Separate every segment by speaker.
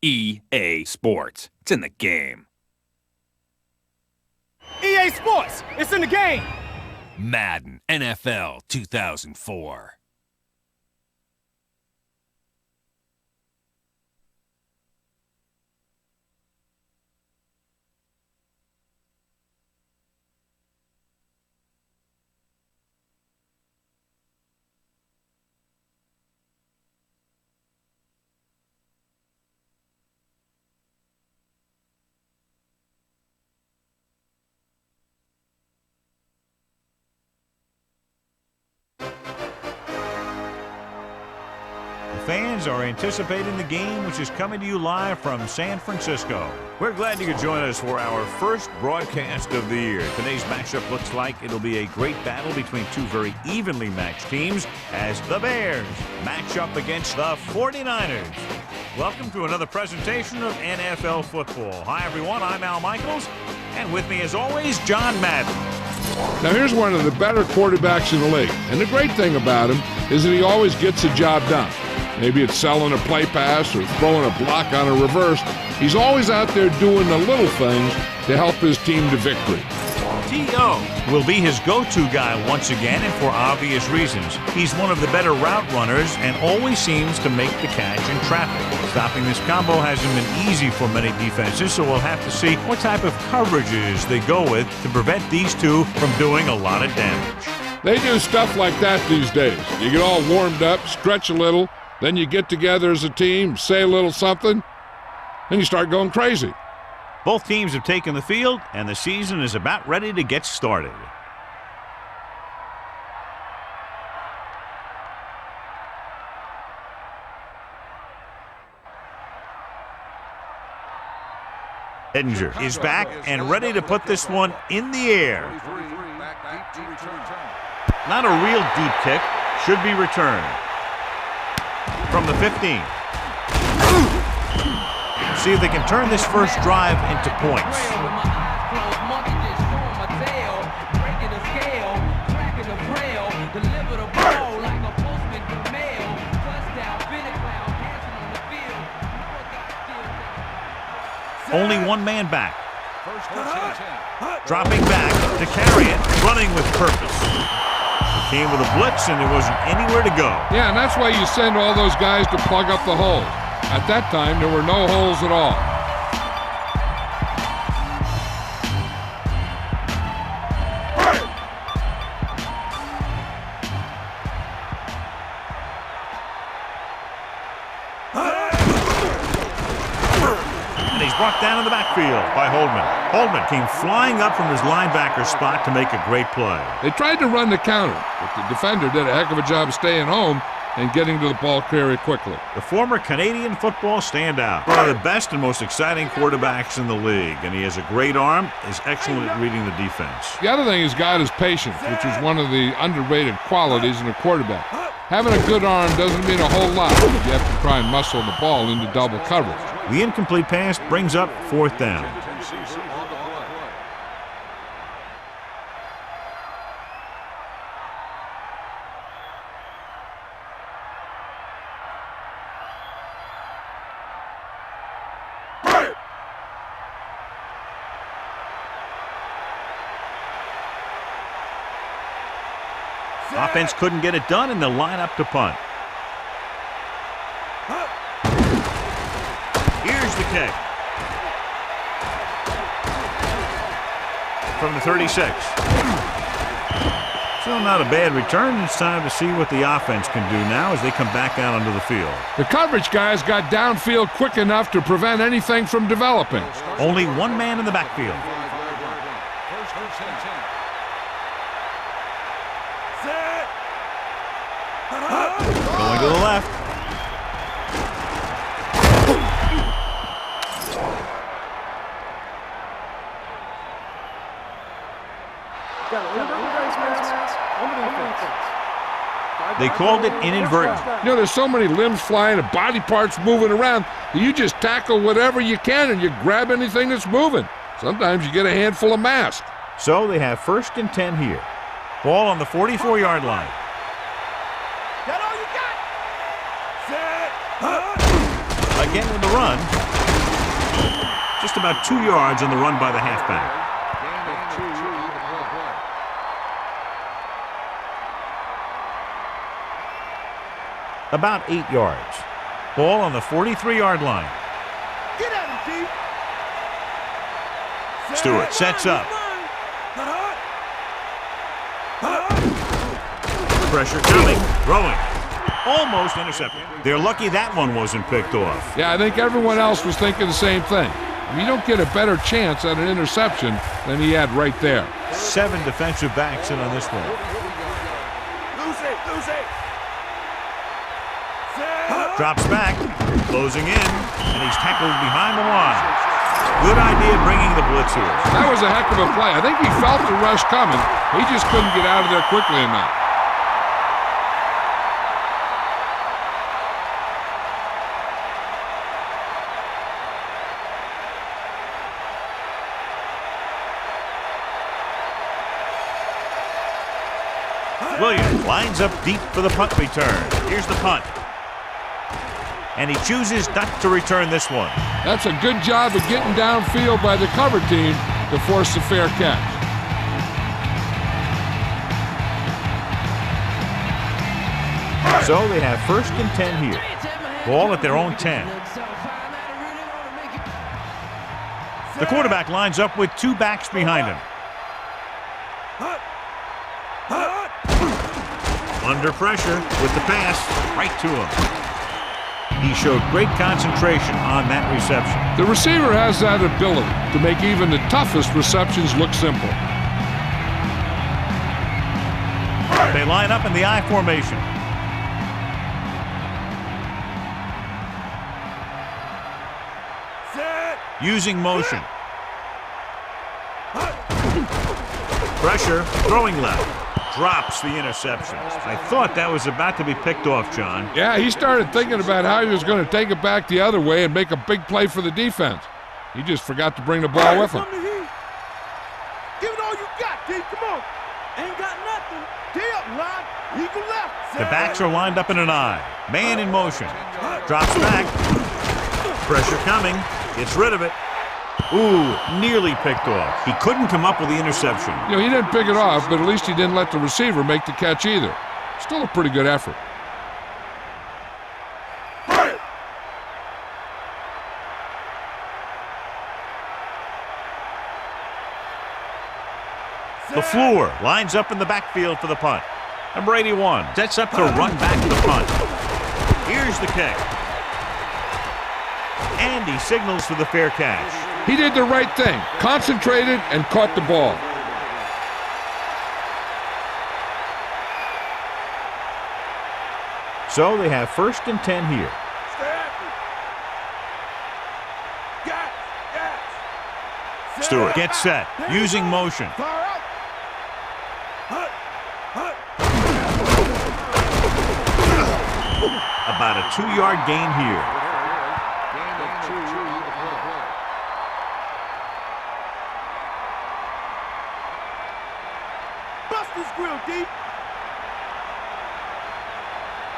Speaker 1: EA Sports. It's in the game.
Speaker 2: EA Sports. It's in the game.
Speaker 1: Madden NFL 2004.
Speaker 3: Fans are anticipating the game, which is coming to you live from San Francisco. We're glad you could join us for our first broadcast of the year. Today's matchup looks like it'll be a great battle between two very evenly matched teams as the Bears match up against the 49ers. Welcome to another presentation of NFL football. Hi, everyone. I'm Al Michaels, and with me, as always, John Madden.
Speaker 4: Now, here's one of the better quarterbacks in the league, and the great thing about him is that he always gets the job done. Maybe it's selling a play pass or throwing a block on a reverse. He's always out there doing the little things to help his team to victory.
Speaker 3: T.O. will be his go-to guy once again, and for obvious reasons. He's one of the better route runners and always seems to make the catch in traffic. Stopping this combo hasn't been easy for many defenses, so we'll have to see what type of coverages they go with to prevent these two from doing a lot of damage.
Speaker 4: They do stuff like that these days. You get all warmed up, stretch a little, then you get together as a team, say a little something, and you start going crazy.
Speaker 3: Both teams have taken the field, and the season is about ready to get started. Edinger is back and ready to put this one in the air. Not a real deep kick, should be returned. From the 15. See if they can turn this first drive into points. Only one man back. Dropping back to carry it, running with purpose. Came with a blitz, and there wasn't anywhere to go.
Speaker 4: Yeah, and that's why you send all those guys to plug up the holes. At that time, there were no holes at all.
Speaker 3: And he's brought down in the backfield by Holdman. Holdman came flying up from his linebacker spot to make a great play.
Speaker 4: They tried to run the counter, but the defender did a heck of a job staying home and getting to the ball very quickly.
Speaker 3: The former Canadian football standout, one of the best and most exciting quarterbacks in the league, and he has a great arm, is excellent at reading the defense.
Speaker 4: The other thing he's got is patience, which is one of the underrated qualities in a quarterback. Having a good arm doesn't mean a whole lot if you have to try and muscle the ball into double coverage.
Speaker 3: The incomplete pass brings up fourth down. Offense couldn't get it done, and they'll line up to punt. Here's the kick. From the 36. Still not a bad return. It's time to see what the offense can do now as they come back out onto the field.
Speaker 4: The coverage guys got downfield quick enough to prevent anything from developing.
Speaker 3: Only one man in the backfield. Going to the left. They called it inadvertent.
Speaker 4: You know, there's so many limbs flying and body parts moving around that you just tackle whatever you can and you grab anything that's moving. Sometimes you get a handful of mass.
Speaker 3: So they have 1st and 10 here. Ball on the 44-yard line. Again with the run. Just about 2 yards on the run by the halfback. About 8 yards. Ball on the 43-yard line.
Speaker 2: Get at him, D.
Speaker 3: Stewart sets up. Pressure coming. Throwing. Almost intercepted. They're lucky that one wasn't picked off.
Speaker 4: Yeah, I think everyone else was thinking the same thing. You don't get a better chance at an interception than he had right there.
Speaker 3: 7 defensive backs in on this one.
Speaker 2: Lose it.
Speaker 3: Drops back, closing in, and he's tackled behind the line. Good idea bringing the blitz here.
Speaker 4: That was a heck of a play. I think he felt the rush coming. He just couldn't get out of there quickly enough.
Speaker 3: Williams lines up deep for the punt return. Here's the punt. And he chooses not to return this one.
Speaker 4: That's a good job of getting downfield by the cover team to force the fair catch.
Speaker 3: So they have 1st and 10 here. Ball at their own 10. The quarterback lines up with 2 backs behind him. Under pressure with the pass right to him. He showed great concentration on that reception.
Speaker 4: The receiver has that ability to make even the toughest receptions look simple.
Speaker 3: They line up in the I formation. Using motion. Pressure, throwing left. Drops the interception. I thought that was about to be picked off, John.
Speaker 4: Yeah, he started thinking about how he was going to take it back the other way and make a big play for the defense. He just forgot to bring the ball with him.
Speaker 2: Give it all you got, D. Come on. Ain't got nothing. D up, line. Eagle left.
Speaker 3: The backs are lined up in an I. Man in motion. Drops back. Pressure coming. Gets rid of it. Ooh, nearly picked off. He couldn't come up with the interception.
Speaker 4: You know, he didn't pick it off, but at least he didn't let the receiver make the catch either. Still a pretty good effort.
Speaker 3: LaFleur lines up in the backfield for the punt. Number 81 sets up to run back the punt. Here's the kick. And he signals for the fair catch.
Speaker 4: He did the right thing, concentrated and caught the ball.
Speaker 3: So they have 1st and 10 here. Stewart gets set, using motion. About a 2-yard gain here.
Speaker 2: Bust his grill, D.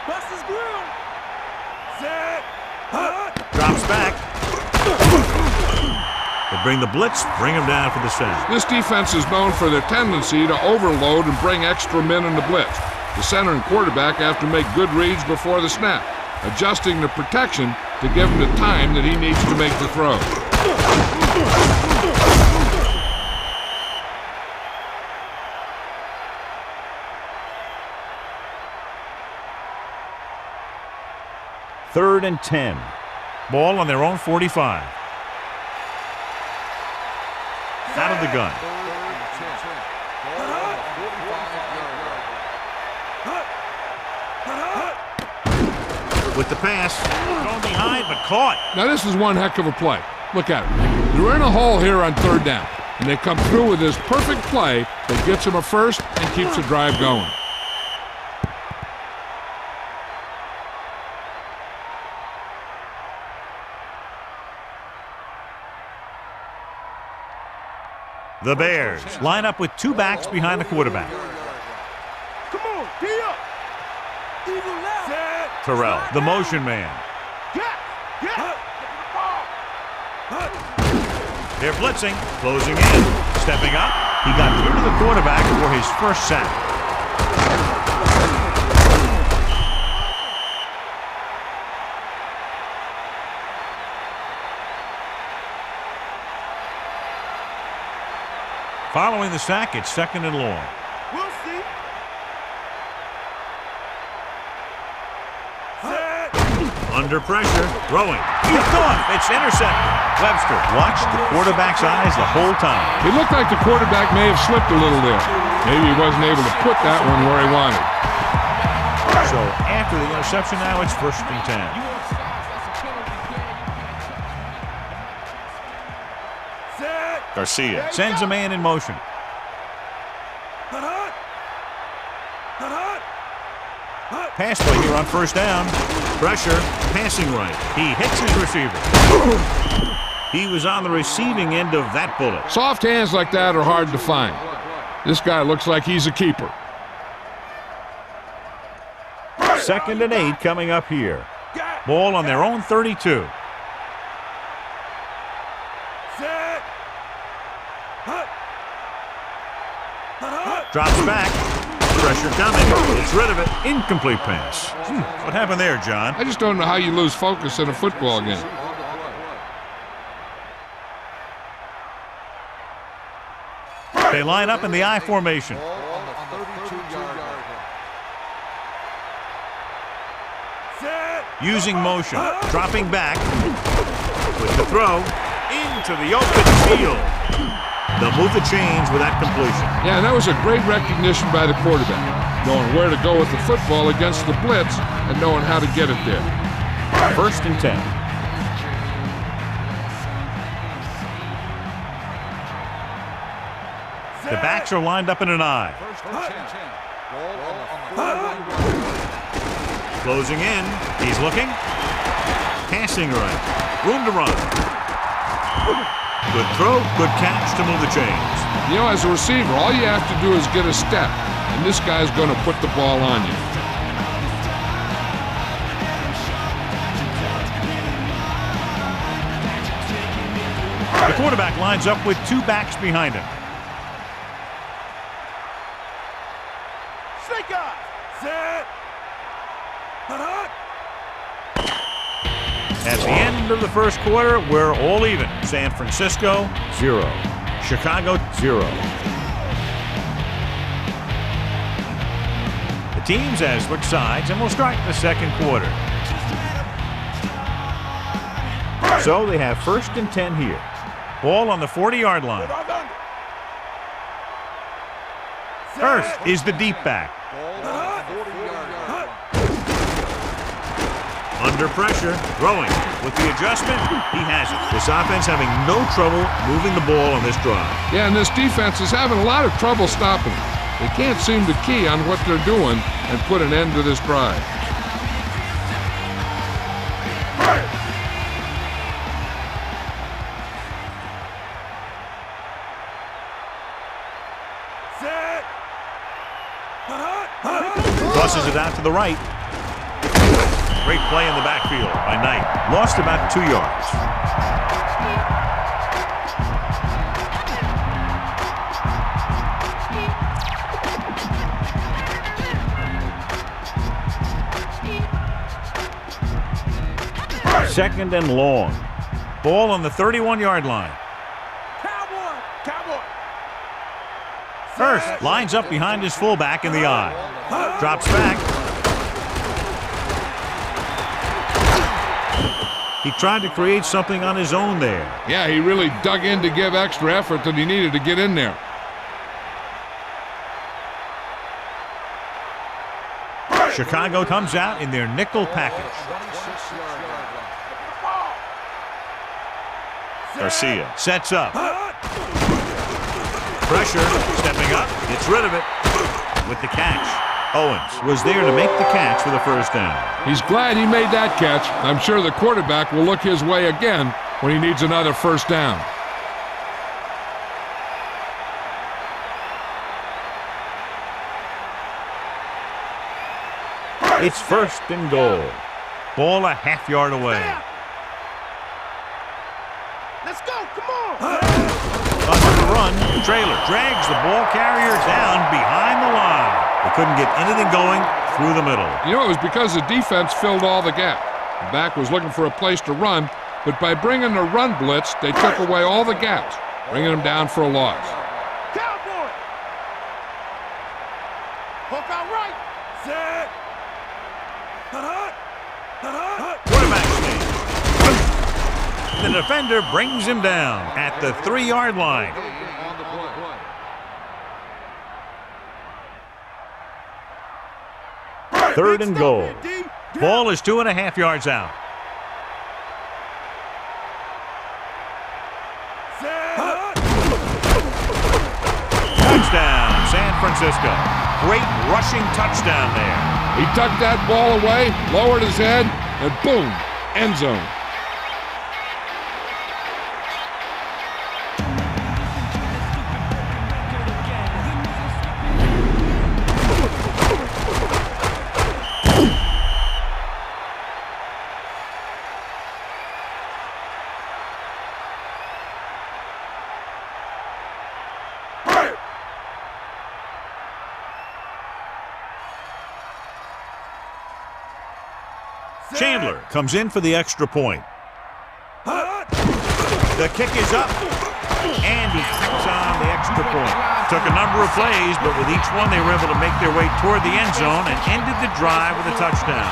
Speaker 2: Bust his grill. Set.
Speaker 3: Drops back. They bring the blitz, bring him down for the sack.
Speaker 4: This defense is known for their tendency to overload and bring extra men in the blitz. The center and quarterback have to make good reads before the snap, adjusting the protection to give him the time that he needs to make the throw.
Speaker 3: Third and 10. Ball on their own 45. Out of the gun. With the pass, going behind, but caught.
Speaker 4: Now this is one heck of a play. Look at it. They're in a hole here on 3rd down, and they come through with this perfect play that gets them a first and keeps the drive going.
Speaker 3: The Bears line up with 2 backs behind the quarterback.
Speaker 2: Come on, D up. Eagle left.
Speaker 3: Terrell, the motion man.
Speaker 2: Get.
Speaker 3: They're blitzing, closing in, stepping up. He got through to the quarterback for his first sack. Following the sack, it's 2nd and long.
Speaker 2: We'll see.
Speaker 3: Under pressure, throwing. He's gone. It's intercepted. Webster watched the quarterback's eyes the whole time.
Speaker 4: It looked like the quarterback may have slipped a little there. Maybe he wasn't able to put that one where he wanted.
Speaker 3: So after the interception now, it's 1st and 10. Garcia sends a man in motion. Pass play here on 1st down. Pressure, passing right. He hits his receiver. He was on the receiving end of that bullet.
Speaker 4: Soft hands like that are hard to find. This guy looks like he's a keeper.
Speaker 3: 2nd and 8 coming up here. Ball on their own 32. Drops back. Pressure coming. It's rid of it. Incomplete pass. What happened there, John?
Speaker 4: I just don't know how you lose focus in a football game.
Speaker 3: They line up in the I formation. Using motion. Dropping back. With the throw. Into the open field. They'll move the chains with that completion.
Speaker 4: Yeah, and that was a great recognition by the quarterback, knowing where to go with the football against the blitz and knowing how to get it there.
Speaker 3: 1st and 10. The backs are lined up in an I. Closing in. He's looking. Passing right. Room to run. Good throw, good catch to move the chains.
Speaker 4: You know, as a receiver, all you have to do is get a step, and this guy's going to put the ball on you.
Speaker 3: The quarterback lines up with 2 backs behind him.
Speaker 2: Snake eye. Set.
Speaker 3: At the end of the 1st quarter, we're all even. San Francisco, 0. Chicago, 0. The teams has switched sides and will start the 2nd quarter. So they have 1st and 10 here. Ball on the 40-yard line. Hurst is the deep back. Under pressure, throwing. With the adjustment, he has it. This offense having no trouble moving the ball on this drive.
Speaker 4: Yeah, and this defense is having a lot of trouble stopping it. They can't seem to key on what they're doing and put an end to this drive.
Speaker 3: Tosses it out to the right. Great play in the backfield by Knight. Lost about 2 yards. Second and long. Ball on the 31-yard line.
Speaker 2: Cowboy.
Speaker 3: Hurst lines up behind his fullback in the I. Drops back. He tried to create something on his own there.
Speaker 4: Yeah, he really dug in to give extra effort that he needed to get in there.
Speaker 3: Chicago comes out in their nickel package. Garcia sets up. Pressure, stepping up, gets rid of it with the catch. Owens was there to make the catch for the 1st down.
Speaker 4: He's glad he made that catch. I'm sure the quarterback will look his way again when he needs another 1st down.
Speaker 3: It's 1st and goal. Ball a half-yard away.
Speaker 2: Come on.
Speaker 3: On the run, Trailer drags the ball carrier down behind the line. They couldn't get anything going through the middle.
Speaker 4: You know, it was because the defense filled all the gap. The back was looking for a place to run, but by bringing the run blitz, they took away all the gaps, bringing them down for a loss.
Speaker 2: Cowboy. Hook out right. Set.
Speaker 3: Quarterback sneak. The defender brings him down at the 3-yard line. Third and goal. Ball is 2.5 yards out. Touchdown, San Francisco. Great rushing touchdown there.
Speaker 4: He tucked that ball away, lowered his head, and boom, end zone.
Speaker 3: Chandler comes in for the extra point. The kick is up, and he tacks on the extra point. Took a number of plays, but with each one they were able to make their way toward the end zone and ended the drive with a touchdown.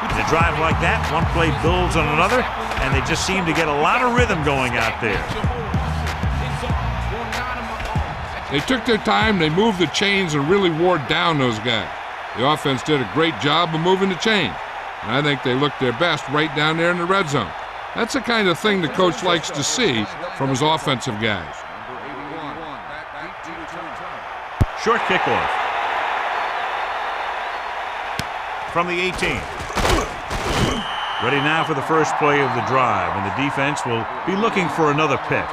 Speaker 3: In a drive like that, one play builds on another, and they just seem to get a lot of rhythm going out there.
Speaker 4: They took their time, they moved the chains and really wore down those guys. The offense did a great job of moving the chain. And I think they looked their best right down there in the red zone. That's the kind of thing the coach likes to see from his offensive guys.
Speaker 3: Short kickoff. From the 18. Ready now for the first play of the drive, and the defense will be looking for another pick.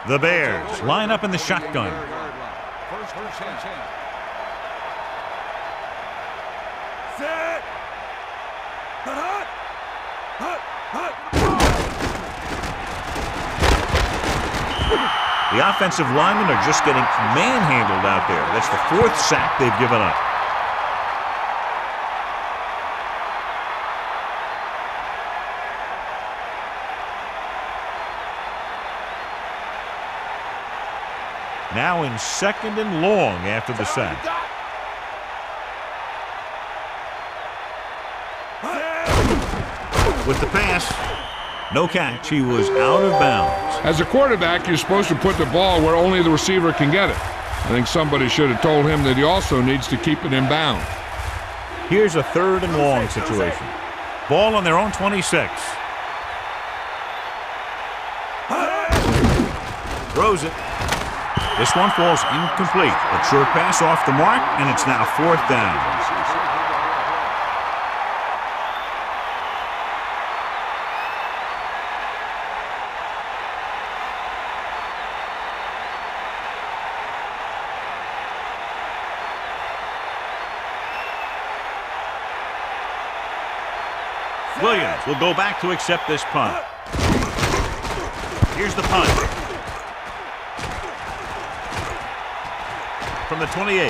Speaker 3: The Bears line up in the shotgun.
Speaker 2: Set.
Speaker 3: The offensive linemen are just getting manhandled out there. That's the 4th sack they've given up. Now in 2nd and long after the sack. With the pass, no catch. He was out of bounds.
Speaker 4: As a quarterback, you're supposed to put the ball where only the receiver can get it. I think somebody should have told him that he also needs to keep it in bounds.
Speaker 3: Here's a 3rd and long situation. Ball on their own 26. Throws it. This one falls incomplete. A short pass off the mark, and it's now 4th down. Williams will go back to accept this punt. Here's the punt. From the 28.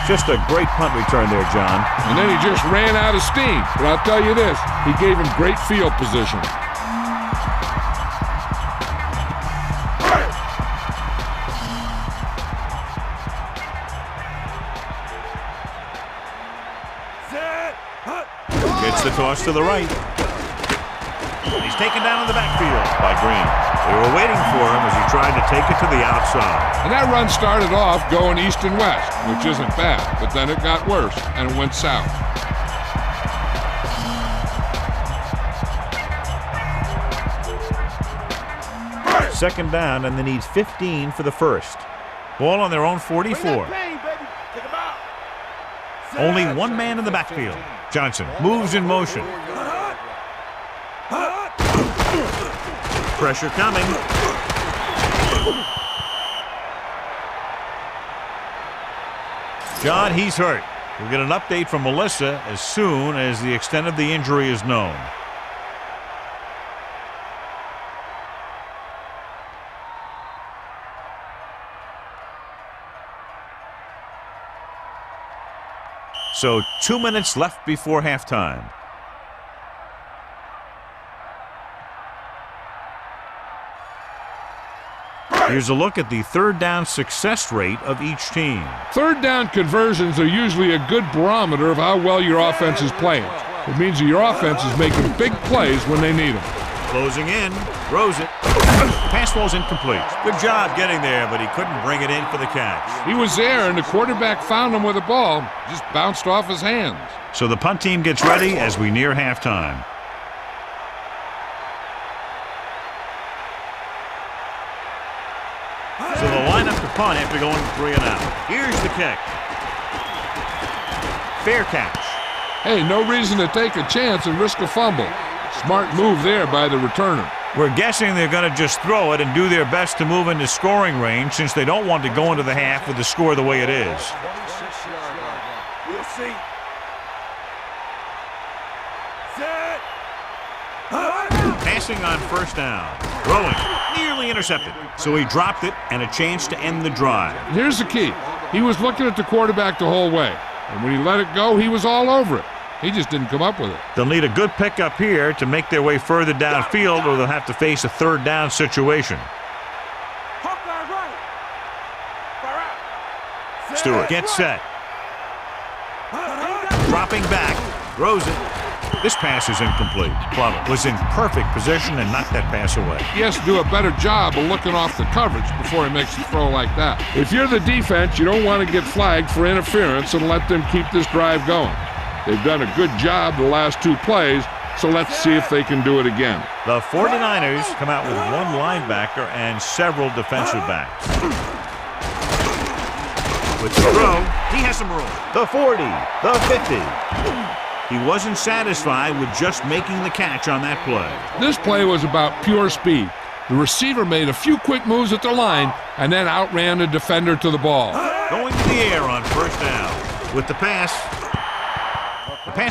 Speaker 3: Just a great punt return there, John.
Speaker 4: And then he just ran out of steam. But I'll tell you this, he gave him great field position.
Speaker 3: Gets the toss to the right. He's taken down in the backfield by Green. They were waiting for him as he tried to take it to the outside.
Speaker 4: And that run started off going east and west, which isn't bad, but then it got worse and it went south.
Speaker 3: Second down, and they need 15 for the first. Ball on their own 44. Only one man in the backfield. Johnson moves in motion. Pressure coming. John, he's hurt. We'll get an update from Melissa as soon as the extent of the injury is known. So 2 minutes left before halftime. Here's a look at the third down success rate of each team.
Speaker 4: Third down conversions are usually a good barometer of how well your offense is playing. It means that your offense is making big plays when they need them.
Speaker 3: Closing in, throws it. Pass ball's incomplete. Good job getting there, but he couldn't bring it in for the catch.
Speaker 4: He was there, and the quarterback found him with a ball. Just bounced off his hands.
Speaker 3: So the punt team gets ready as we near halftime. So they'll line up to punt after going 3 and out. Here's the kick. Fair catch.
Speaker 4: Hey, no reason to take a chance and risk a fumble. Smart move there by the returner.
Speaker 3: We're guessing they're going to just throw it and do their best to move into scoring range since they don't want to go into the half with the score the way it is.
Speaker 2: We'll see.
Speaker 3: Passing on first down. Throwing. Nearly intercepted. So he dropped it and a chance to end the drive.
Speaker 4: Here's the key. He was looking at the quarterback the whole way. And when he let it go, he was all over it. He just didn't come up with it.
Speaker 3: They'll need a good pickup here to make their way further downfield, or they'll have to face a third down situation. Stewart gets set. Dropping back. Throws it. This pass is incomplete. Plummer was in perfect position and knocked that pass away.
Speaker 4: He has to do a better job of looking off the coverage before he makes a throw like that. If you're the defense, you don't want to get flagged for interference and let them keep this drive going. They've done a good job the last 2 plays, so let's see if they can do it again.
Speaker 3: The 49ers come out with 1 linebacker and several defensive backs. With the throw, he has some room. The 40, the 50. He wasn't satisfied with just making the catch on that play.
Speaker 4: This play was about pure speed. The receiver made a few quick moves at the line and then outran the defender to the ball.
Speaker 3: Going to the air on first down. With the pass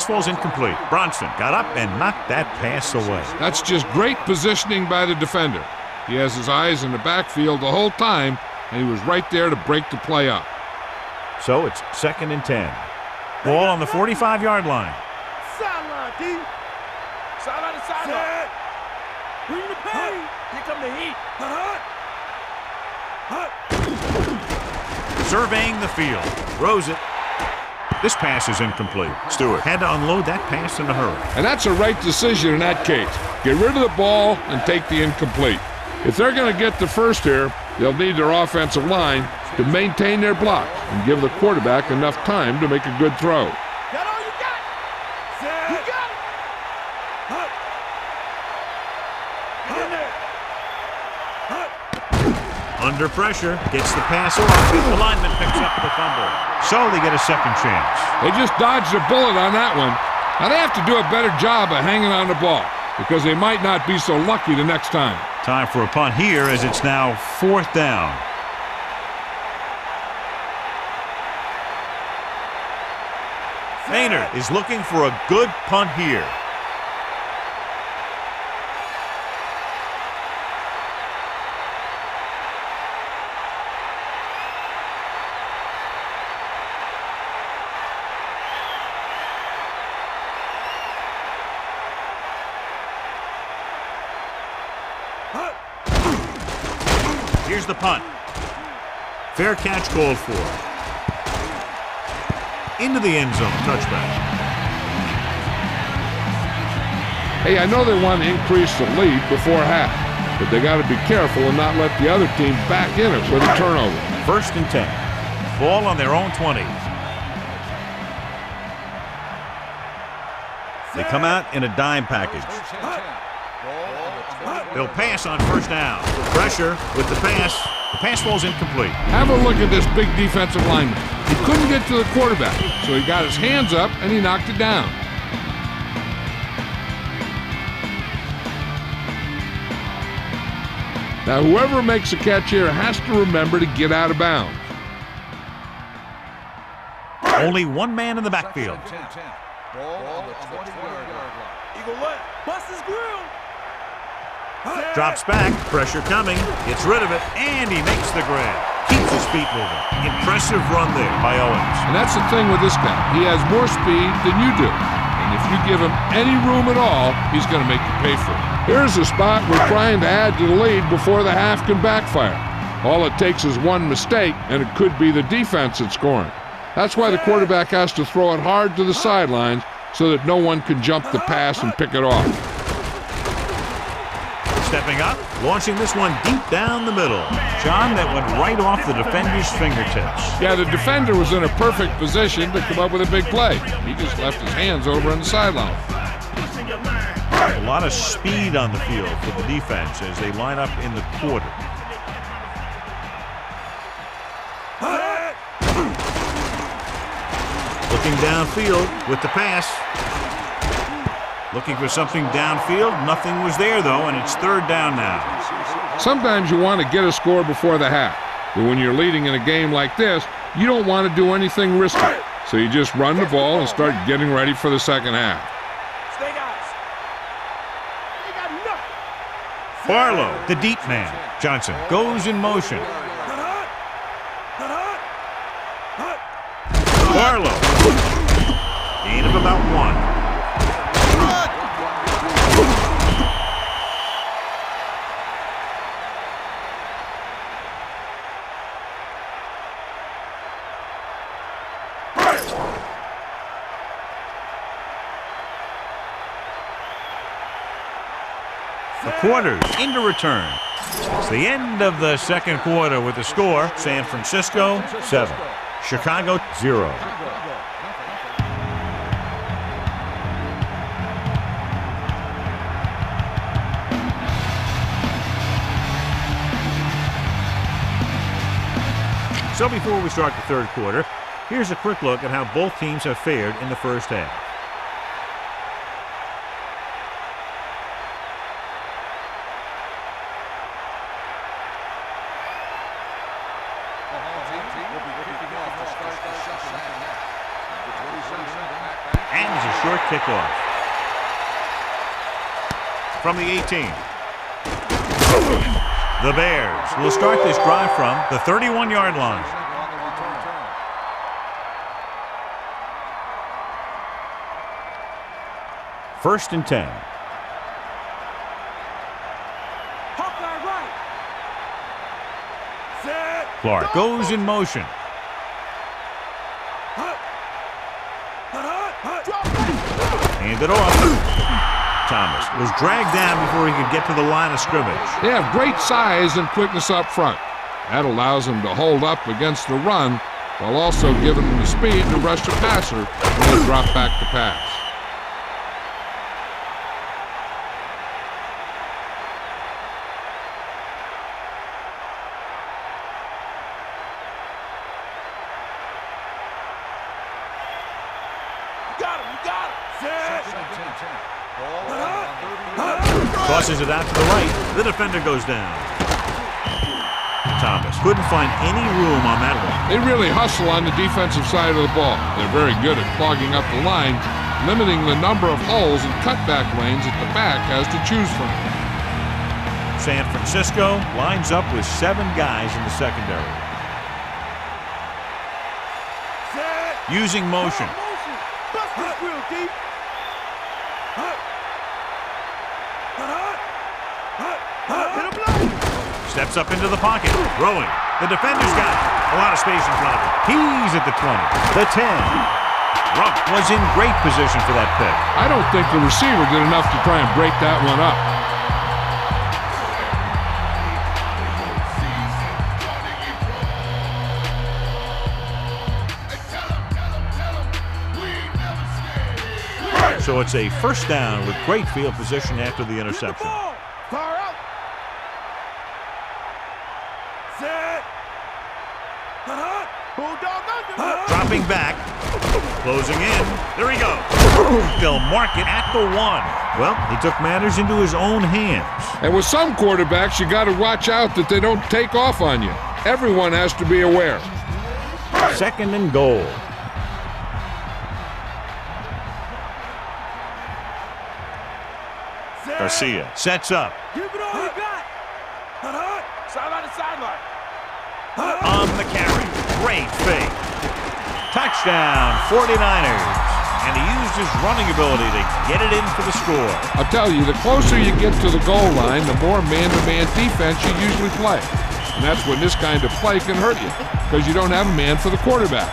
Speaker 3: ball's incomplete. Bronson got up and knocked that pass away.
Speaker 4: That's just great positioning by the defender. He has his eyes in the backfield the whole time, and he was right there to break the play up.
Speaker 3: So it's 2nd and 10. Ball on the 45-yard line.
Speaker 2: Sideline, D. Sideline to sideline. Bring the pain. Here come the heat.
Speaker 3: Surveying the field. Throws it. This pass is incomplete. Stewart had to unload that pass in a hurry.
Speaker 4: And that's a right decision in that case. Get rid of the ball and take the incomplete. If they're going to get the first here, they'll need their offensive line to maintain their block and give the quarterback enough time to make a good throw.
Speaker 2: Got all you got. You got it. Get in there.
Speaker 3: Under pressure, gets the pass off. The lineman picks up the fumble. So they get a second chance.
Speaker 4: They just dodged a bullet on that one. Now they have to do a better job of hanging on the ball because they might not be so lucky the next time.
Speaker 3: Time for a punt here as it's now 4th down. Maynard is looking for a good punt here. Here's the punt. Fair catch called for. Into the end zone, touchback.
Speaker 4: Hey, I know they want to increase the lead before half, but they got to be careful and not let the other team back in it with a turnover.
Speaker 3: 1st and 10. Ball on their own 20. They come out in a dime package. They'll pass on first down. Pressure with the pass. The pass ball's incomplete.
Speaker 4: Have a look at this big defensive lineman. He couldn't get to the quarterback, so he got his hands up and he knocked it down. Now, whoever makes a catch here has to remember to get out of bounds.
Speaker 3: Only one man in the backfield.
Speaker 2: Eagle left. Bust his grill.
Speaker 3: Drops back, pressure coming, gets rid of it, and he makes the grab. Keeps his feet moving. Impressive run there by Owens.
Speaker 4: And that's the thing with this guy. He has more speed than you do. And if you give him any room at all, he's going to make you pay for it. Here's a spot we're trying to add to the lead before the half can backfire. All it takes is one mistake, and it could be the defense that's scoring. That's why the quarterback has to throw it hard to the sidelines so that no one can jump the pass and pick it off.
Speaker 3: Stepping up, launching this one deep down the middle. John, that went right off the defender's fingertips.
Speaker 4: Yeah, the defender was in a perfect position to come up with a big play. He just left his hands over on the sideline.
Speaker 3: A lot of speed on the field for the defense as they line up in the quarter. Looking downfield with the pass. Looking for something downfield. Nothing was there, though, and it's third down now.
Speaker 4: Sometimes you want to get a score before the half. But when you're leading in a game like this, you don't want to do anything risky. So you just run the ball and start getting ready for the second half.
Speaker 2: Stay guys. They got nothing.
Speaker 3: Barlow, the deep man. Johnson goes in motion. Barlow. Gain of about 1. The quarters into return. It's the end of the second quarter with the score. San Francisco 7, Chicago 0. So before we start the third quarter, here's a quick look at how both teams have fared in the first half. And it's a short kickoff. From the 18. The Bears will start this drive from the 31-yard line. First and 10.
Speaker 2: Hawkeye right. Set.
Speaker 3: Clark goes in motion. Hand it off. Thomas was dragged down before he could get to the line of scrimmage.
Speaker 4: They have great size and quickness up front. That allows them to hold up against the run while also giving them the speed to rush the passer when they drop back to pass.
Speaker 3: Tosses it out to the right. The defender goes down. Thomas couldn't find any room on that one.
Speaker 4: They really hustle on the defensive side of the ball. They're very good at clogging up the line, limiting the number of holes and cutback lanes that the back has to choose from.
Speaker 3: San Francisco lines up with 7 guys in the secondary. Using motion.
Speaker 2: Bust this grill, D.
Speaker 3: Steps up into the pocket, throwing. The defender's got it. A lot of space in front of him. He's at the 20, the 10. Rump was in great position for that pick.
Speaker 4: I don't think the receiver did enough to try and break that one up.
Speaker 3: So it's a first down with great field position after the interception.
Speaker 2: Far out. Set. Bulldog under.
Speaker 3: Dropping back. Closing in. There he goes. They'll mark it at the 1. Well, he took matters into his own hands.
Speaker 4: And with some quarterbacks, you got to watch out that they don't take off on you. Everyone has to be aware.
Speaker 3: Second and goal. Garcia sets up.
Speaker 2: Give it all you got. Sideline to sideline.
Speaker 3: On the carry. Great fake. Touchdown, 49ers. And he used his running ability to get it in for the score.
Speaker 4: I'll tell you, the closer you get to the goal line, the more man-to-man defense you usually play. And that's when this kind of play can hurt you, because you don't have a man for the quarterback.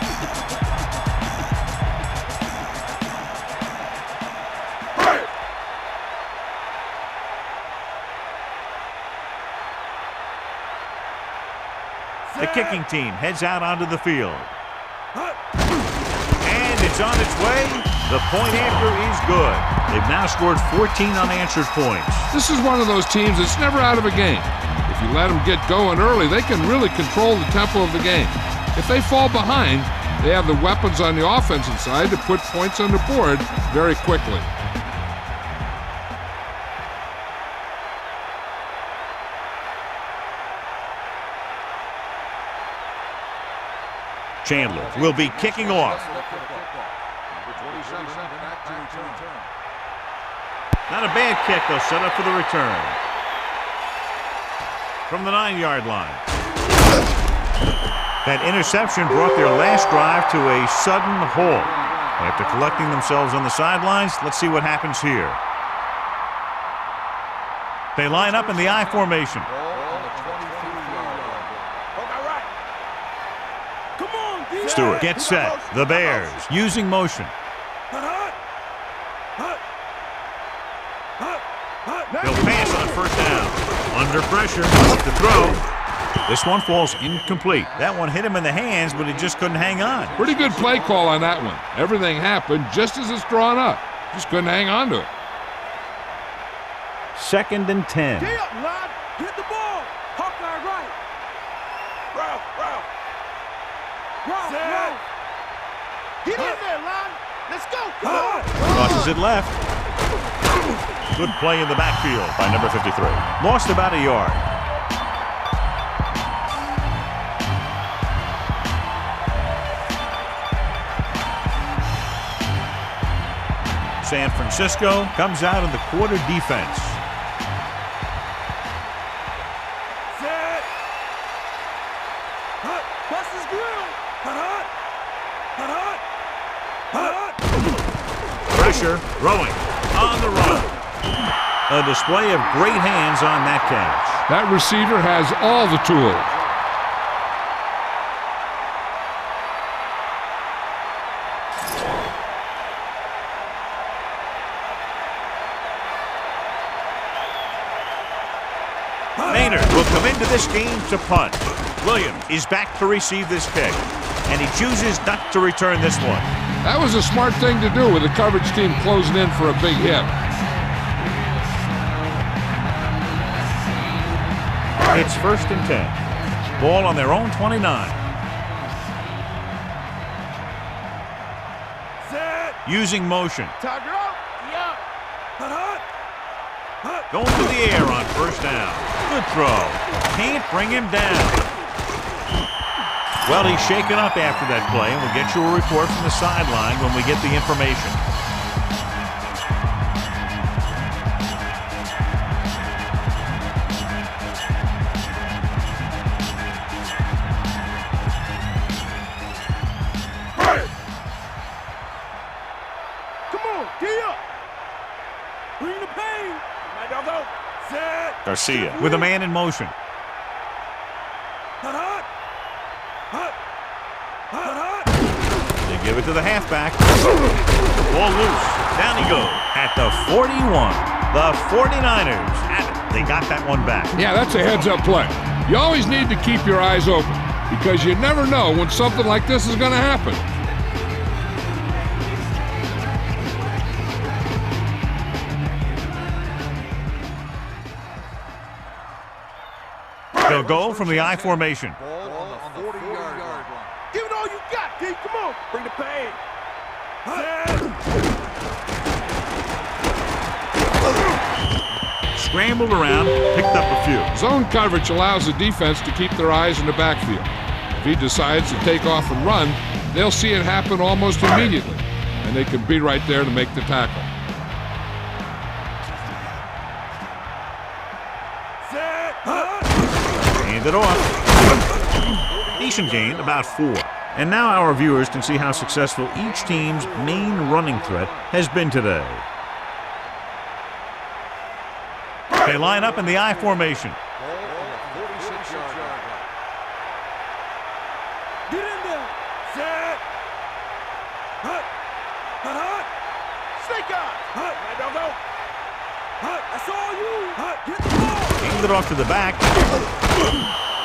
Speaker 3: The kicking team heads out onto the field. And it's on its way. The point after is good. They've now scored 14 unanswered points.
Speaker 4: This is one of those teams that's never out of a game. If you let them get going early, they can really control the tempo of the game. If they fall behind, they have the weapons on the offensive side to put points on the board very quickly.
Speaker 3: Chandler will be kicking off. Not a bad kick. They'll set up for the return. From the 9-yard line. That interception brought their last drive to a sudden halt. After collecting themselves on the sidelines, let's see what happens here. They line up in the I formation. Stewart gets set. The Bears using motion. They'll pass on first down. Under pressure. To throw. This one falls incomplete. That one hit him in the hands, but he just couldn't hang on.
Speaker 4: Pretty good play call on that one. Everything happened just as it's drawn up. Just couldn't hang on to it.
Speaker 3: 2nd and 10.
Speaker 2: Get up, lad. Hit the ball. Hawkeye right. Route. Get in there, lad. Let's go. Come on.
Speaker 3: Crosses it left. Good play in the backfield by number 53. Lost about a yard. San Francisco comes out in the quarter defense.
Speaker 2: Set. Bust his grill.
Speaker 3: Pressure, throwing, on the run. A display of great hands on that catch.
Speaker 4: That receiver has all the tools.
Speaker 3: Maynard will come into this game to punt. Williams is back to receive this kick, and he chooses not to return this one.
Speaker 4: That was a smart thing to do with the coverage team closing in for a big hit.
Speaker 3: It's 1st and 10. Ball on their own 29.
Speaker 2: Set.
Speaker 3: Using motion.
Speaker 2: Tiger out. Yeah.
Speaker 3: Going to the air on first down. Good throw. Can't bring him down. Well, he's shaken up after that play, and we'll get you a report from the sideline when we get the information.
Speaker 2: Come on, get up. Bring the pain. Go. Set.
Speaker 3: Garcia with a man in motion. They give it to the halfback. Ball loose. Down he goes at the 41. The 49ers have it. They got that one back.
Speaker 4: Yeah, that's a heads-up play. You always need to keep your eyes open because you never know when something like this is going to happen.
Speaker 3: They'll go from the I formation.
Speaker 2: Ball on the 40-yard line. Give it all you got, D. Come on. Bring the pain.
Speaker 3: Scrambled around, picked up a few.
Speaker 4: Zone coverage allows the defense to keep their eyes in the backfield. If he decides to take off and run, they'll see it happen almost immediately, and they can be right there to make the tackle.
Speaker 3: Hand it off. Decent gain, about 4. And now our viewers can see how successful each team's main running threat has been today. They line up in the I formation.
Speaker 2: Get in there. Set. Hut. Hut, hut. Snake eyes. Hut. Now go. Hut. That's all you. Hut. Get the ball.
Speaker 3: Aimed it off to the back.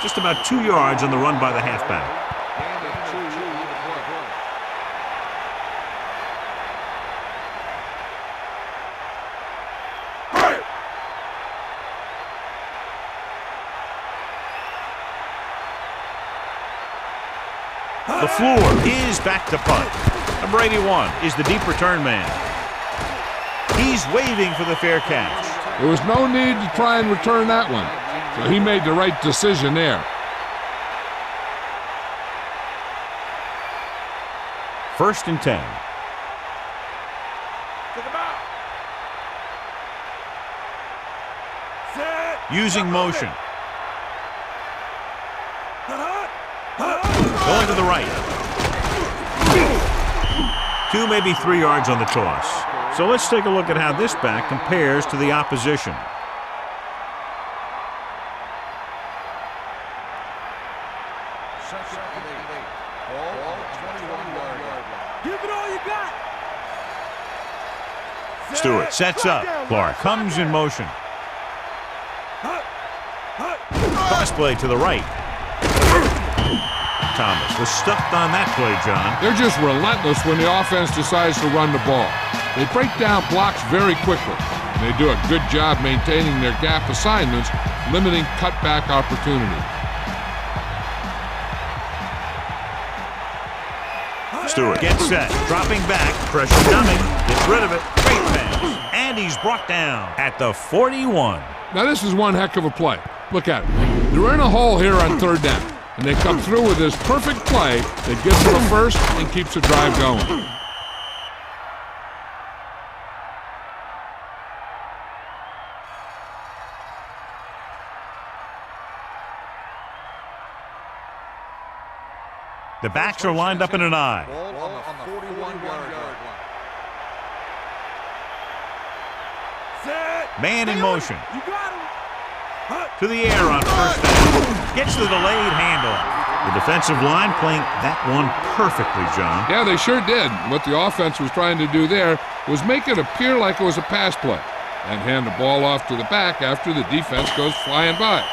Speaker 3: Just about 2 yards on the run by the halfback. The floor is back to punt. Number 81 is the deep return man. He's waving for the fair catch.
Speaker 4: There was no need to try and return that one, so he made the right decision there.
Speaker 3: First and 10.
Speaker 2: Take him out. Set.
Speaker 3: Using motion.
Speaker 2: Hut, hut. Hut.
Speaker 3: Going to the right. 2, maybe 3 yards on the toss. So let's take a look at how this back compares to the opposition.
Speaker 2: Give it all you got.
Speaker 3: Stewart sets up. Clark comes in motion.
Speaker 2: Hut. Hut.
Speaker 3: Cross play to the right. Thomas was stuffed on that play, John.
Speaker 4: They're just relentless when the offense decides to run the ball. They break down blocks very quickly, and they do a good job maintaining their gap assignments, limiting cutback opportunity.
Speaker 3: Stewart gets set, dropping back, pressure coming, gets rid of it, great pass, and he's brought down at the 41.
Speaker 4: Now this is one heck of a play. Look at it. They're in a hole here on third down, and they come through with this perfect play that gets them a first and keeps the drive going.
Speaker 3: The backs are lined up in an I.
Speaker 2: Ball on the 41-yard line. Set.
Speaker 3: Man in motion.
Speaker 2: You got him. Hut.
Speaker 3: To the air on first down. Gets the delayed handoff. The defensive line playing that one perfectly, John.
Speaker 4: Yeah, they sure did. What the offense was trying to do there was make it appear like it was a pass play and hand the ball off to the back after the defense goes flying by.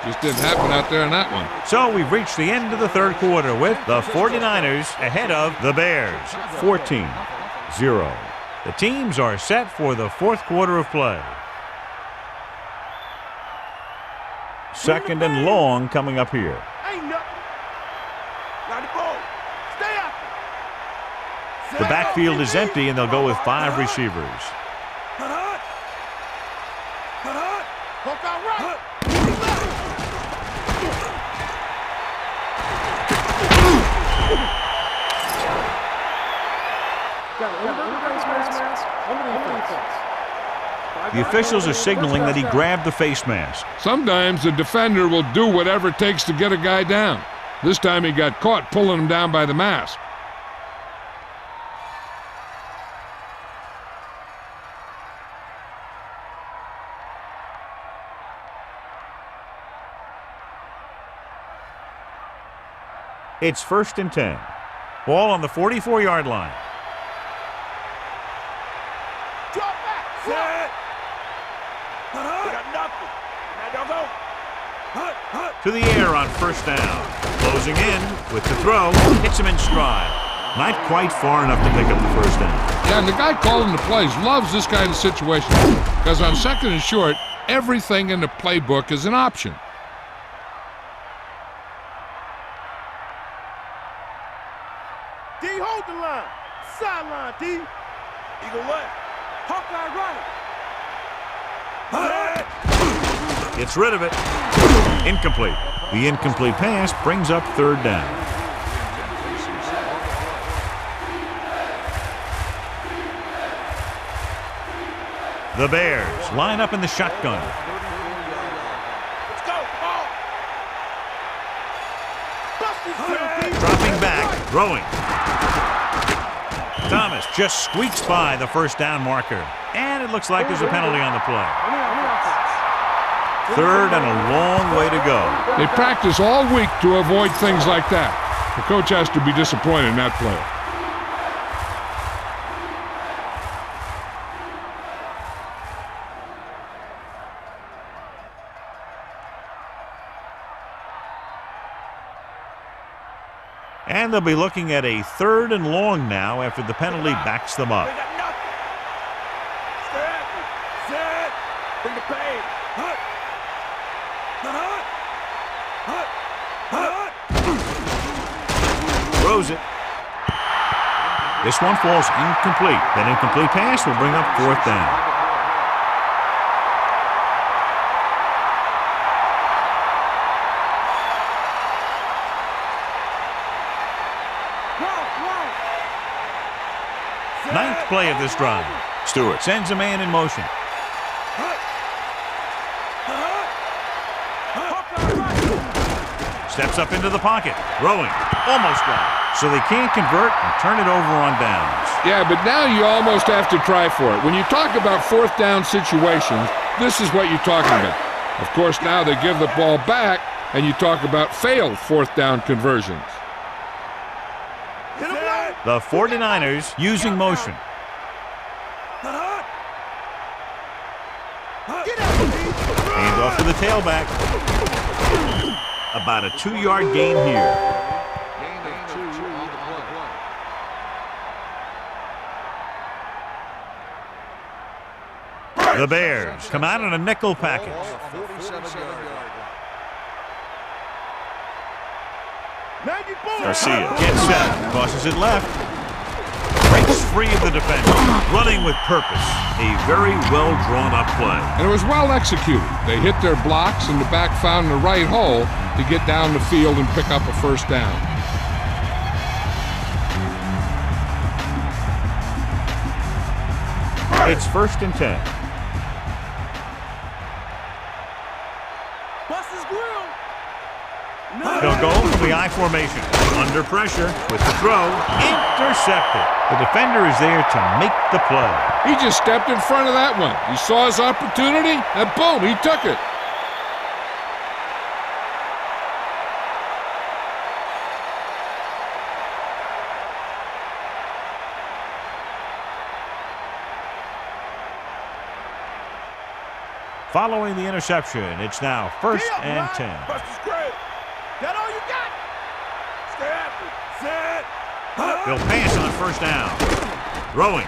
Speaker 4: Just didn't happen out there in that one.
Speaker 3: So we've reached the end of the third quarter with the 49ers ahead of the Bears, 14-0. The teams are set for the fourth quarter of play. Second and long coming up here.
Speaker 2: Ain't nothing. Got the ball. Stay out there.
Speaker 3: The backfield is empty, and they'll go with 5 receivers.
Speaker 2: Hut, hut. Hut, hut. Hook out right. Hut.
Speaker 3: The officials are signaling that he grabbed the face mask.
Speaker 4: Sometimes the defender will do whatever it takes to get a guy down. This time he got caught pulling him down by the mask.
Speaker 3: It's first and 10. Ball on the 44-yard line.
Speaker 2: Drop back. Set. Hut, hut. Got nothing. Now don't go. Hut, hut.
Speaker 3: To the air on first down. Closing in with the throw. Hits him in stride. Not quite far enough to pick up the first down.
Speaker 4: Yeah, and the guy calling the plays loves this kind of situation because on second and short, everything in the playbook is an option.
Speaker 2: D, hold the line. Sideline, D. Eagle left. Hawkeye right. Hut.
Speaker 3: Gets rid of it. Incomplete. The incomplete pass brings up third down. The Bears line up in the shotgun.
Speaker 2: Let's go. Ball.
Speaker 3: Throwing. Thomas just squeaks by the first down marker. And it looks like there's a penalty on the play. Third and a long way to go.
Speaker 4: They practice all week to avoid things like that. The coach has to be disappointed in that player.
Speaker 3: And they'll be looking at a third and long now after the penalty backs them up.
Speaker 2: They got nothing. Stay after. Set. Bring the pain. Hut. Hut. Hut. Hut.
Speaker 3: Throws it. This one falls incomplete. That incomplete pass will bring up fourth down. Ninth play of this drive. Stewart sends a man in motion. Steps up into the pocket. Throwing. Almost got it. So they can't convert and turn it over on downs.
Speaker 4: Yeah, but now you almost have to try for it. When you talk about fourth down situations, this is what you're talking about. Of course, now they give the ball back, and you talk about failed fourth down conversions.
Speaker 3: The 49ers using motion. Hand off to the tailback. About a 2-yard gain here. The Bears come out in a nickel package. Garcia gets set, tosses it left. Breaks free of the defender, running with purpose. A very well drawn up play.
Speaker 4: And it was well executed. They hit their blocks and the back found the right hole to get down the field and pick up a first down.
Speaker 3: It's 1st and 10. He'll go from the I formation. Under pressure with the throw. Intercepted. The defender is there to make the play.
Speaker 4: He just stepped in front of that one. He saw his opportunity, and boom, he took it.
Speaker 3: Following the interception, it's now 1st and 10.
Speaker 2: Buster's great. Got all you got. Stay after. Set.
Speaker 3: They'll pass on 1st down. Throwing.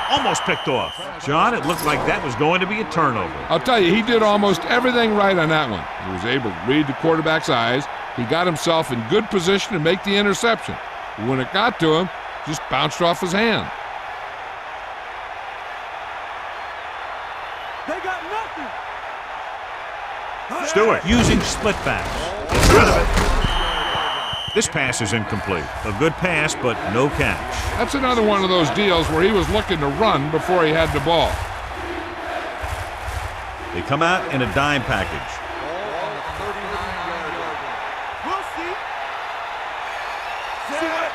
Speaker 3: Almost picked off. John, it looked like that was going to be a turnover.
Speaker 4: I'll tell you, he did almost everything right on that one. He was able to read the quarterback's eyes. He got himself in good position to make the interception. But when it got to him, just bounced off his hand.
Speaker 2: They got nothing.
Speaker 3: Stewart using split backs. Gets rid of it. This pass is incomplete. A good pass, but no catch.
Speaker 4: That's another one of those deals where he was looking to run before he had the ball.
Speaker 3: They come out in a dime package.
Speaker 2: We'll see. Set.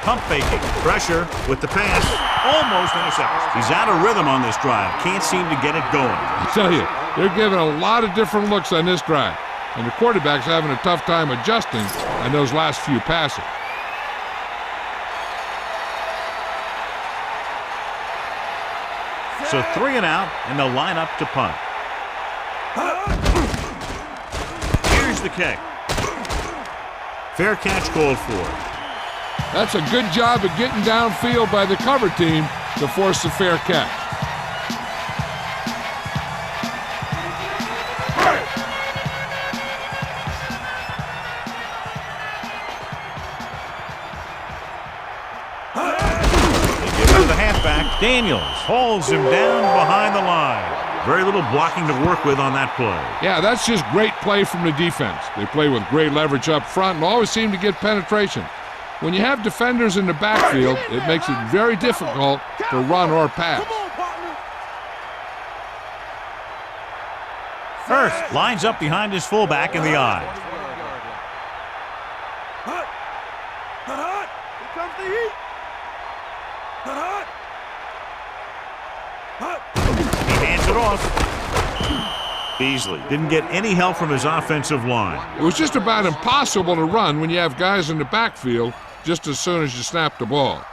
Speaker 3: Pump faking. Pressure with the pass. Almost intercepted. He's out of rhythm on this drive. Can't seem to get it going.
Speaker 4: I tell you, they're giving a lot of different looks on this drive. And the quarterback's having a tough time adjusting on those last few passes.
Speaker 3: So 3 and out, and they'll line up to punt. Here's the kick. Fair catch called for.
Speaker 4: That's a good job of getting downfield by the cover team to force a fair catch.
Speaker 3: Daniels hauls him down behind the line. Very little blocking to work with on that play.
Speaker 4: Yeah, that's just great play from the defense. They play with great leverage up front and always seem to get penetration. When you have defenders in the backfield, it makes it very difficult to run or pass.
Speaker 3: Hurst lines up behind his fullback in the I.
Speaker 2: Hut. Hut, hut. Here comes the heat. Hut, hut. Hut.
Speaker 3: He hands it off. Beasley didn't get any help from his offensive line.
Speaker 4: It was just about impossible to run when you have guys in the backfield just as soon as you snap the ball.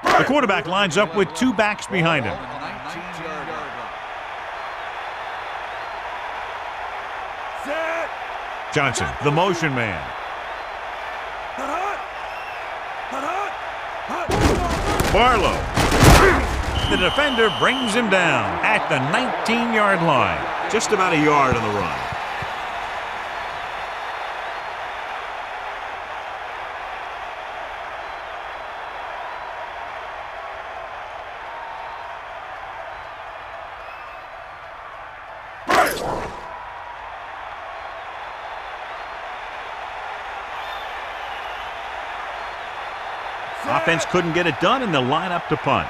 Speaker 3: The quarterback lines up with 2 backs behind him.
Speaker 2: Set.
Speaker 3: Johnson, the motion man.
Speaker 2: Hut, hut. Hut, hut. Hut.
Speaker 3: Barlow. The defender brings him down at the 19-yard line. Just about a yard on the run. Offense couldn't get it done, and they'll line up to punt.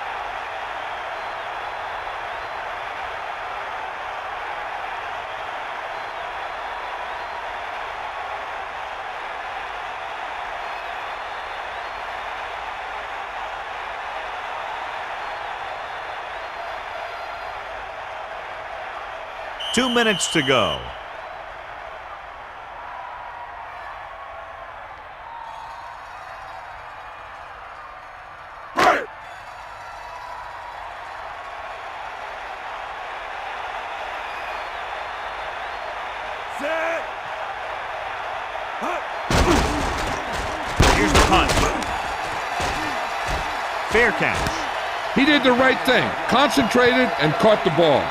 Speaker 3: Two minutes to go.
Speaker 2: Set. Hut.
Speaker 3: Here's the punt. Fair catch.
Speaker 4: He did the right thing, concentrated and caught the ball.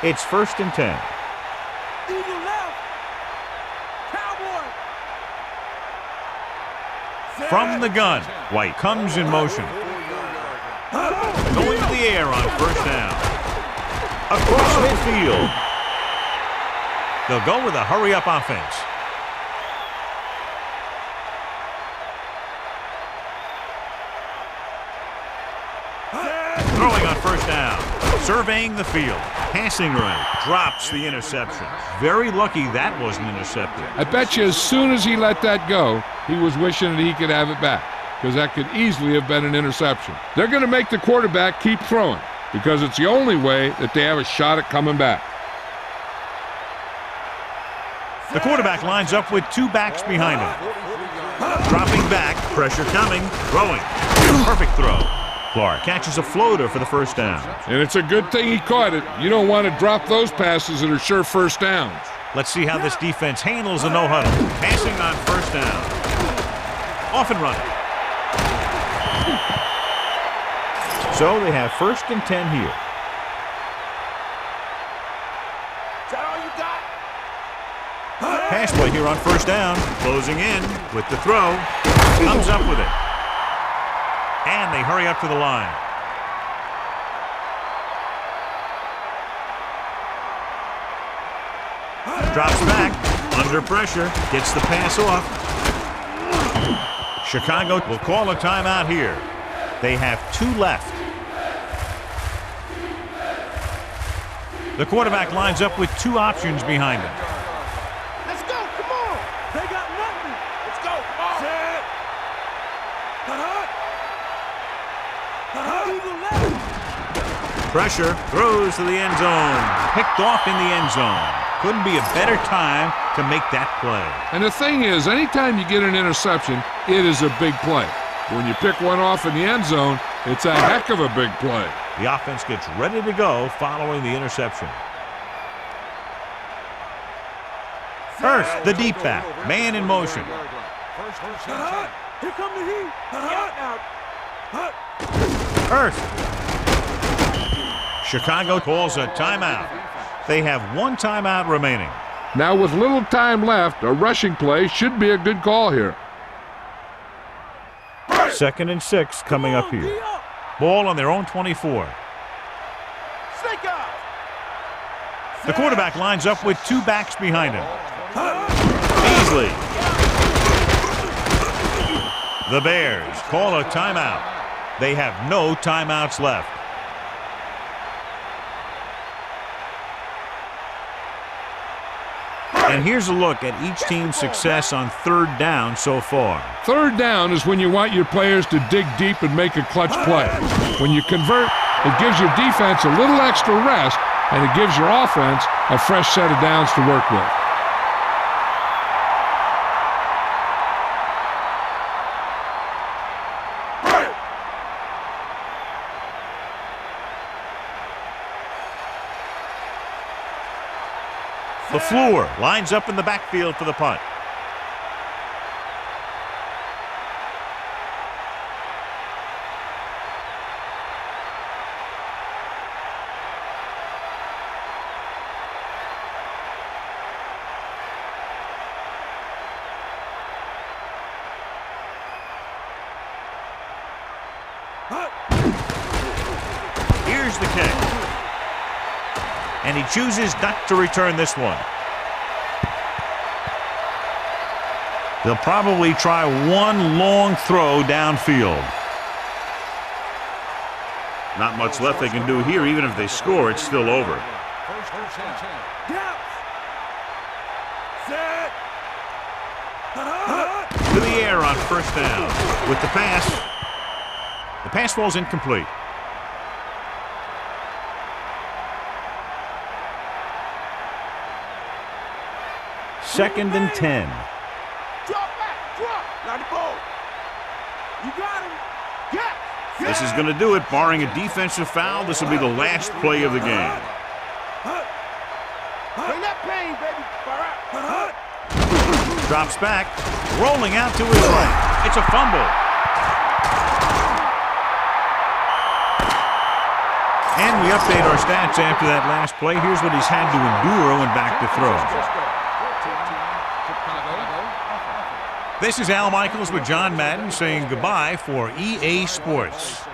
Speaker 3: It's 1st and 10.
Speaker 2: Eagle left. Cowboy. Set.
Speaker 3: From the gun, White comes in motion. Going to the air on 1st down. Across midfield. They'll go with a hurry-up offense. Throwing on 1st down. Surveying the field. Passing right. Drops the interception. Very lucky that wasn't intercepted.
Speaker 4: I bet you as soon as he let that go, he was wishing that he could have it back, because that could easily have been an interception. They're going to make the quarterback keep throwing, because it's the only way that they have a shot at coming back.
Speaker 3: The quarterback lines up with 2 backs behind him. Dropping back, pressure coming, throwing. Perfect throw. Clark catches a floater for the 1st down.
Speaker 4: And it's a good thing he caught it. You don't want to drop those passes that are sure 1st downs.
Speaker 3: Let's see how this defense handles the no-huddle. Passing on 1st down. Off and running. So they have 1st and 10 here.
Speaker 2: Is that all you got?
Speaker 3: Pass play here on 1st down. Closing in with the throw. Comes up with it. And they hurry up to the line. Drops back. Under pressure. Gets the pass off. Chicago will call a timeout here. They have 2 left. The quarterback lines up with 2 options behind him.
Speaker 2: Let's go. Come on. They got nothing. Let's go. Come on. Set. Hut, hut. Hut, hut. Eagle left.
Speaker 3: Pressure. Throws to the end zone. Picked off in the end zone. Couldn't be a better time to make that play.
Speaker 4: And the thing is, anytime you get an interception, it is a big play. When you pick one off in the end zone, it's a heck of a big play.
Speaker 3: The offense gets ready to go following the interception. First, the deep back. Man in motion.
Speaker 2: Hut. Here come the heat. Hut. Hut.
Speaker 3: Earth. Chicago calls a timeout. They have 1 timeout remaining.
Speaker 4: Now with little time left, a rushing play should be a good call here.
Speaker 3: 2nd and 6 coming up here. Ball on their own 24.
Speaker 2: Snake out.
Speaker 3: The quarterback lines up with 2 backs behind him. Beasley. The Bears call a timeout. They have no timeouts left. And here's a look at each team's success on third down so far.
Speaker 4: Third down is when you want your players to dig deep and make a clutch play. When you convert, it gives your defense a little extra rest, and it gives your offense a fresh set of downs to work with.
Speaker 3: LaFleur lines up in the backfield for the punt. Here's the kick. And he chooses not to return this one. They'll probably try one long throw downfield. Not much left they can do here. Even if they score, it's still over. To the air on first down. With the pass falls incomplete. Second and 10.
Speaker 2: Drop back, drop. Now the ball. You got him. Yes.
Speaker 3: This is going to do it. Barring a defensive foul, this will be the last play of the game.
Speaker 2: Bring that pain, baby.
Speaker 3: Drops back, rolling out to his right. It's a fumble. And we update our stats after that last play. Here's what he's had to endure when back to throw. This is Al Michaels with John Madden saying goodbye for EA Sports.